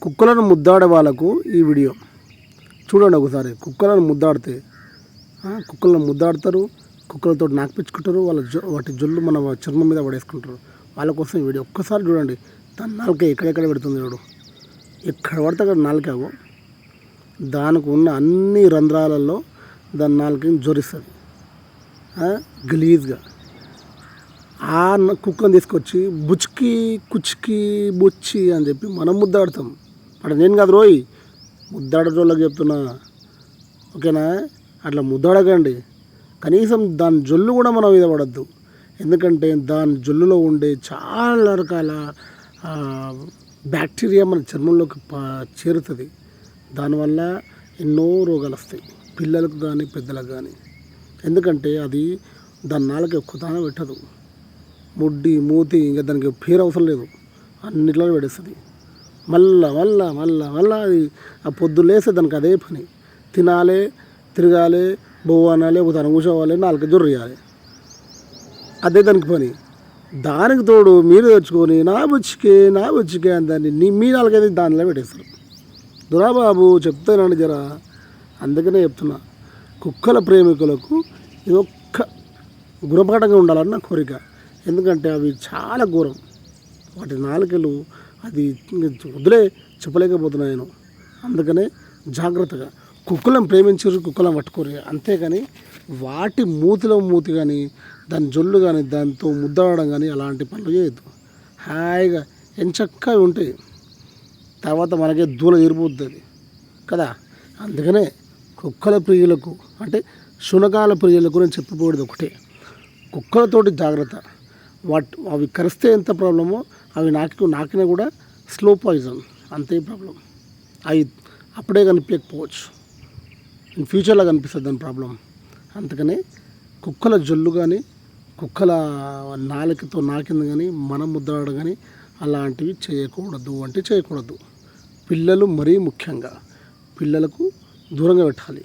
కుక్కలను ముద్దాడే వాళ్ళకు ఈ వీడియో చూడండి ఒకసారి. కుక్కలను ముద్దాడితే కుక్కలను ముద్దాడతారు, కుక్కలతో నాకిపించుకుంటారు, వాటి జొల్లు మన చర్మం మీద పడేసుకుంటారు. వాళ్ళ కోసం ఈ వీడియో ఒక్కసారి చూడండి. దాని నాలుక ఎక్కడెక్కడ పెడుతుంది చూడు, ఎక్కడ పడితే అక్కడ నాలుకావు. దానికి ఉన్న అన్ని రంధ్రాలలో దాని నాలుకని జోరిస్తుంది గలీజ్గా. ఆ కుక్కను తీసుకొచ్చి బుచ్కి కుచ్కి బుచ్చి అని చెప్పి మనం ముద్దాడుతాం. అంటే నేను కాదు రోయ్, ముద్దాడేటోళ్ళకి చెప్తున్నా, ఓకేనా? అట్లా ముద్దాడకండి. కనీసం దాని జొల్లు కూడా మన మీద పడద్దు. ఎందుకంటే దాని జొల్లులో ఉండే చాలా రకాల బ్యాక్టీరియా మన చర్మంలోకి చేరుతుంది. దానివల్ల ఎన్నో రోగాలు వస్తాయి, పిల్లలకు కానీ పెద్దలకు కానీ. ఎందుకంటే అది దాని నాలుక ఒక్కతాన పెట్టదు. ముడ్డి మూతి ఇంకా దానికి పేరు అవసరం లేదు, అన్నిట్లో పెడేస్తుంది. మళ్ళా మళ్ళా మళ్ళా మళ్ళా అది ఆ పొద్దు లేస్తే దానికి అదే పని. తినాలి, తిరగాలి, బొవ్వు అనాలి, ఒక తన కూర్చోవాలి, నాలుక జొర్రేయాలి, అదే దానికి పని. దానికి తోడు మీరు తెచ్చుకొని నా బుచ్చికే అని దాన్ని మీ నాలుగైతే దానిలో పెట్టేస్తారు. దురాబాబు చెప్తానండి జరా. అందుకనే చెప్తున్నా, కుక్కల ప్రేమికులకు ఇది ఒక్క గుణపాఠంగా ఉండాలని నా కోరిక. ఎందుకంటే అవి చాలా ఘోరం. వాటి నాలుకలు అది వదిలే చెప్పలేకపోతున్నా నేను. అందుకనే జాగ్రత్తగా కుక్కలను ప్రేమించారు, కుక్కలను పట్టుకోరు. అంతేగాని వాటి మూతి కానీ దాని జొల్లు కానీ దాంతో ముద్దాడడం కానీ అలాంటి పనులు చేయొద్దు. హాయిగా ఎంచక్కగా ఉంటాయి, తర్వాత మనకే దూల తీరిపోతుంది కదా. అందుకనే కుక్కల ప్రియులకు అంటే శునకాల ప్రియులకు నేను చెప్పబోయేది ఒకటే, కుక్కలతోటి జాగ్రత్త. అవి కరిస్తే ఎంత ప్రాబ్లమో అవి నాకినా కూడా స్లో పాయిజన్, అంతే ప్రాబ్లం. అవి అప్పుడే కనిపించకపోవచ్చు, ఇన్ ఫ్యూచర్లో కనిపిస్తుంది దాని ప్రాబ్లం. అందుకనే కుక్కల జొల్లు కానీ కుక్కల నాలుకతో నాకింది కానీ మనం ముద్దాడడం కానీ అలాంటివి చేయకూడదు. పిల్లలు మరీ ముఖ్యంగా పిల్లలకు దూరంగా పెట్టాలి.